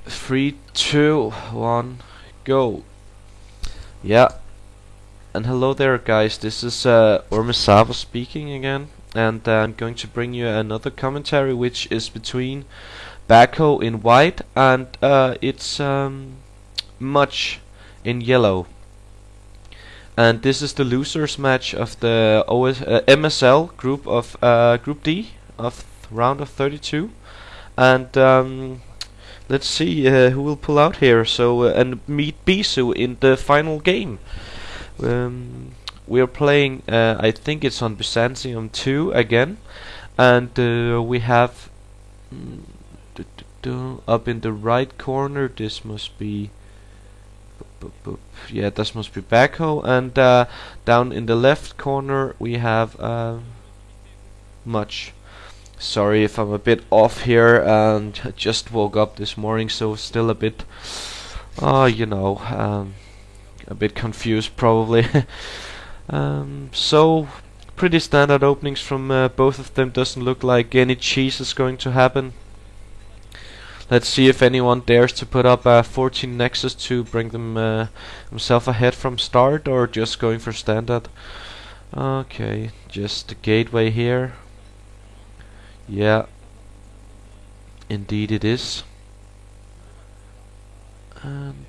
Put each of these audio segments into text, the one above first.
3, 2, 1, go. Yeah, and hello there, guys. This is Ormisava speaking again, and I'm going to bring you another commentary, which is between Baco in white and it's Much in yellow. And this is the losers match of the MSL group of Group D of round of 32, and let's see who will pull out here. So and meet Bisu in the final game. We are playing. I think it's on Byzantium 2 again, and we have up in the right corner. This must be. Yeah, this must be Baco, and down in the left corner we have Much. Sorry if I'm a bit off here, and I just woke up this morning, so still a bit, a bit confused probably. So pretty standard openings from both of them. Doesn't look like any cheese is going to happen. Let's see if anyone dares to put up 14 Nexus to bring himself ahead from start, or just going for standard. Okay, just the gateway here. Yeah, indeed it is. And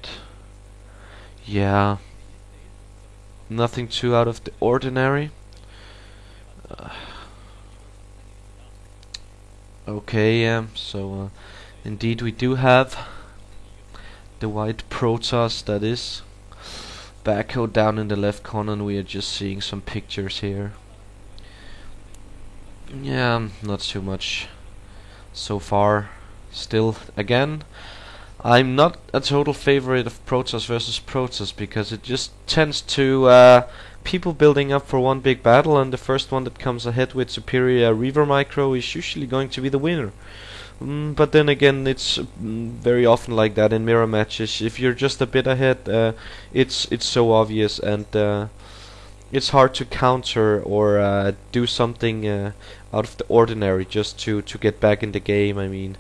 yeah, nothing too out of the ordinary. Okay, so indeed we do have the white Protoss, that is Baco down in the left corner, and we are just seeing some pictures here. Yeah, not too much so far. Still, again, I'm not a total favorite of Protoss versus Protoss, because it just tends to people building up for one big battle, and the first one that comes ahead with superior Reaver Micro is usually going to be the winner. But then again, it's very often like that in mirror matches. If you're just a bit ahead, it's so obvious, and it's hard to counter or do something out of the ordinary just to get back in the game. I mean,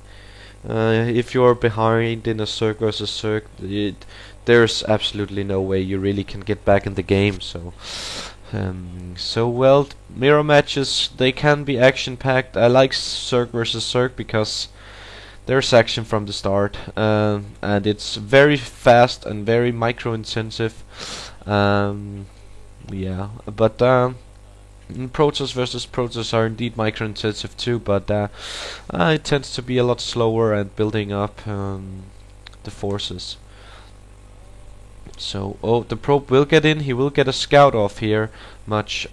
if you're behind in a Zerg versus Zerg, there's absolutely no way you really can get back in the game. So well, mirror matches, they can be action packed. I like Zerg versus Zerg because there's action from the start, and it's very fast and very micro intensive. Yeah, but Protoss versus Protoss are indeed micro intensive too, but it tends to be a lot slower and building up the forces. So, oh, the probe will get in. He will get a scout off here. Much.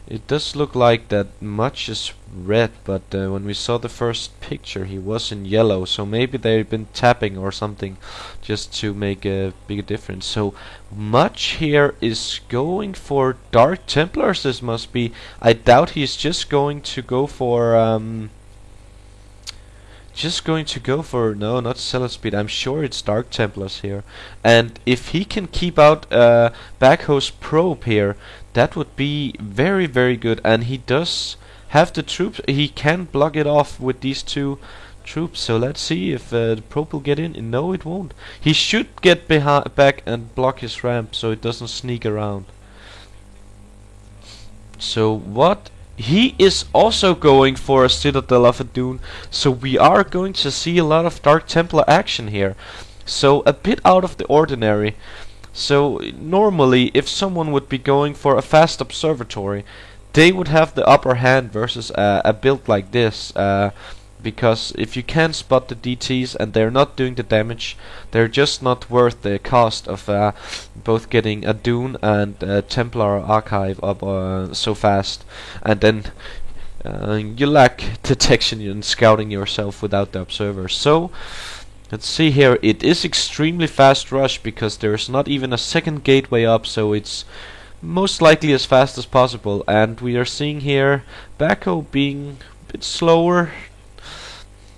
It does look like that Much is red, but when we saw the first picture, he was in yellow. So maybe they've been tapping or something, just to make a big difference. So Much here is going for Dark Templars. This must be. I doubt he's just going to go for. No, not Zealot Speed. I'm sure it's Dark Templars here. And if he can keep out Baco's probe here, that would be very, very good. And he does have the troops. He can block it off with these two troops. So let's see if the probe will get in. No, it won't. He should get back and block his ramp so it doesn't sneak around. So what? He is also going for a Citadel of Adun, so we are going to see a lot of Dark Templar action here. So a bit out of the ordinary. So normally, if someone would be going for a fast observatory, they would have the upper hand versus a build like this. Because if you can spot the DTs and they're not doing the damage, they're just not worth the cost of both getting a Dune and a Templar Archive up so fast, and then you lack detection and scouting yourself without the observer. So let's see here, it is extremely fast rush because there's not even a second gateway up, so it's most likely as fast as possible. And we are seeing here Baco being a bit slower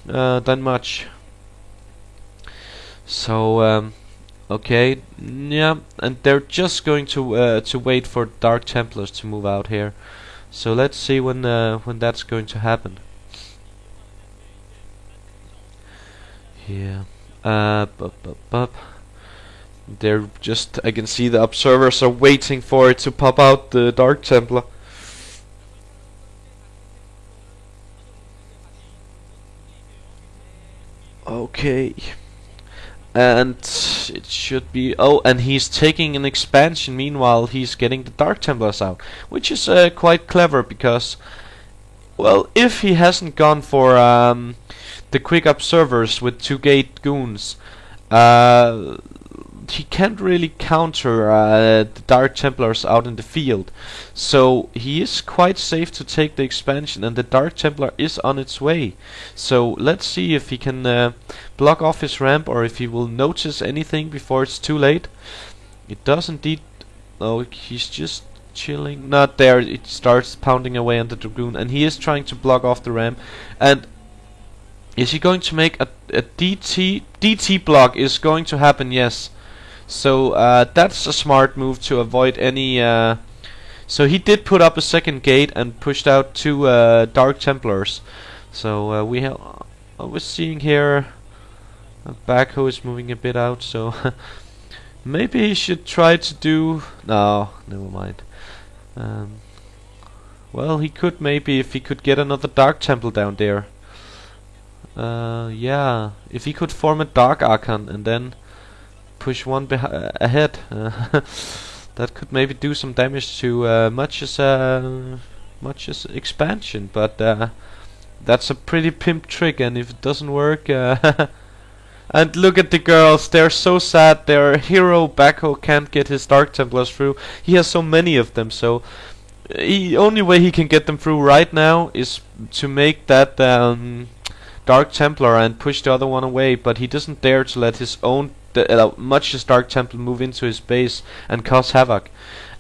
than Much. So okay, yeah, and they're just going to wait for Dark Templars to move out here. So let's see when that's going to happen. Yeah, Bup, bup, bup. They're just, I can see the observers are waiting for it to pop out the Dark Templar. Okay. And it should be... Oh, and he's taking an expansion. Meanwhile, he's getting the Dark Templars out. Which is quite clever, because... Well, if he hasn't gone for the quick observers with 2 gate goons, he can't really counter the Dark Templars out in the field. So he is quite safe to take the expansion, and the Dark Templar is on its way. So let's see if he can block off his ramp, or if he will notice anything before it's too late. It does indeed... Oh, he's just chilling. Not there. It starts pounding away on the Dragoon, and he is trying to block off the ramp. And is he going to make a DT? DT block is going to happen, yes. So that's a smart move to avoid any... So he did put up a second gate and pushed out 2 Dark Templars. So I was seeing here Backhoe is moving a bit out, so maybe he should try to do... No, never mind. Well, he could maybe, if he could get another Dark Temple down there. Yeah, if he could form a Dark Archon and then push one ahead, that could maybe do some damage to Much's expansion. But that's a pretty pimp trick, and if it doesn't work, and look at the girls, they're so sad. Their hero Backhoe can't get his Dark Templars through. He has so many of them, so only way he can get them through right now is to make that Dark Templar and push the other one away. But he doesn't dare to let his own Much's Dark Temple move into his base and cause havoc.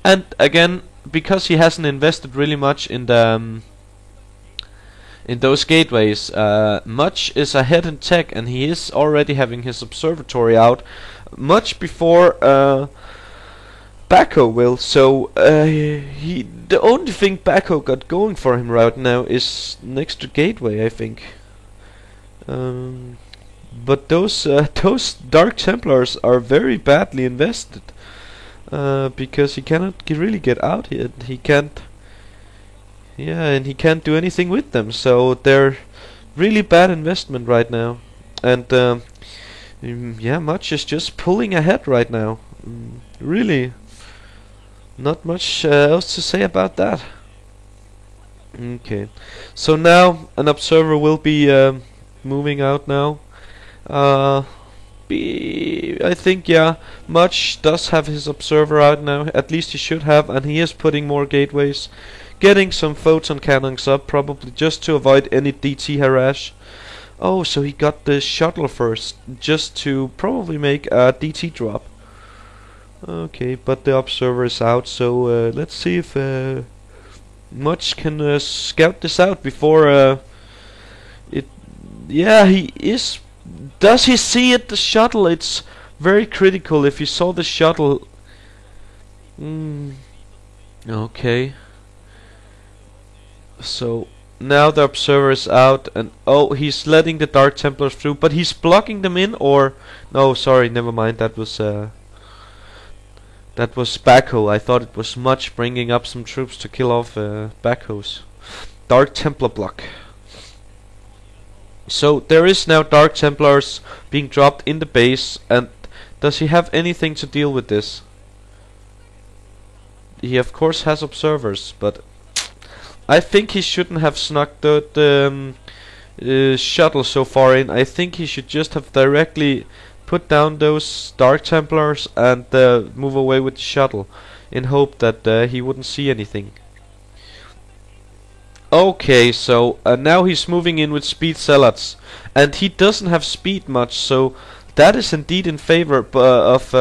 And again, because he hasn't invested really much in the in those gateways, Much is ahead in tech, and he is already having his observatory out much before Backhoe will. So the only thing Backhoe got going for him right now is next to gateway, I think. But those Dark Templars are very badly invested, because he cannot really get out here. He can't. Yeah, and he can't do anything with them, so they're really bad investment right now. And yeah, Much is just pulling ahead right now. Really, not much else to say about that. Okay, so now an observer will be moving out now. I think, yeah, Much does have his observer out now. At least he should have, and he is putting more gateways. Getting some photon cannons up, probably just to avoid any DT harass. Oh, so he got the shuttle first, just to probably make a DT drop. Okay, but the observer is out, so let's see if Much can scout this out before it... Yeah, he is... Does he see it, the shuttle? It's very critical if you saw the shuttle. Okay. So now the observer is out, and oh, he's letting the Dark Templars through, but he's blocking them in, or no, sorry, never mind. That was Backhoe. I thought it was Much bringing up some troops to kill off Backhoe's Dark Templar block. So there is now Dark Templars being dropped in the base, and does he have anything to deal with this? He of course has observers, but I think he shouldn't have snuck the shuttle so far in. I think he should just have directly put down those Dark Templars and move away with the shuttle, in hope that he wouldn't see anything. Okay, so now he's moving in with speed zealots, and he doesn't have speed much, so that is indeed in favor of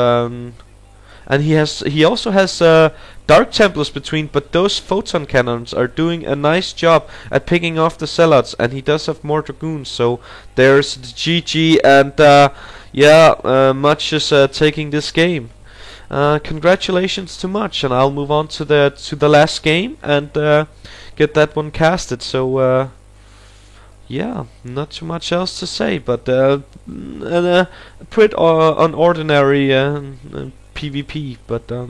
and he also has Dark Templars between, but those photon cannons are doing a nice job at picking off the zealots, and he does have more dragoons, so there's the GG, and yeah, Much is taking this game. Congratulations to Much, and I'll move on to the last game and get that one casted. So yeah, not too much else to say, but a pretty unordinary PvP, but a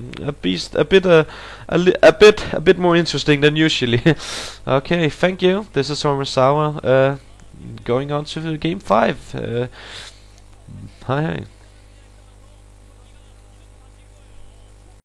bit more interesting than usually. Okay, thank you. This is Ormasawa. Going on to game 5. Hi.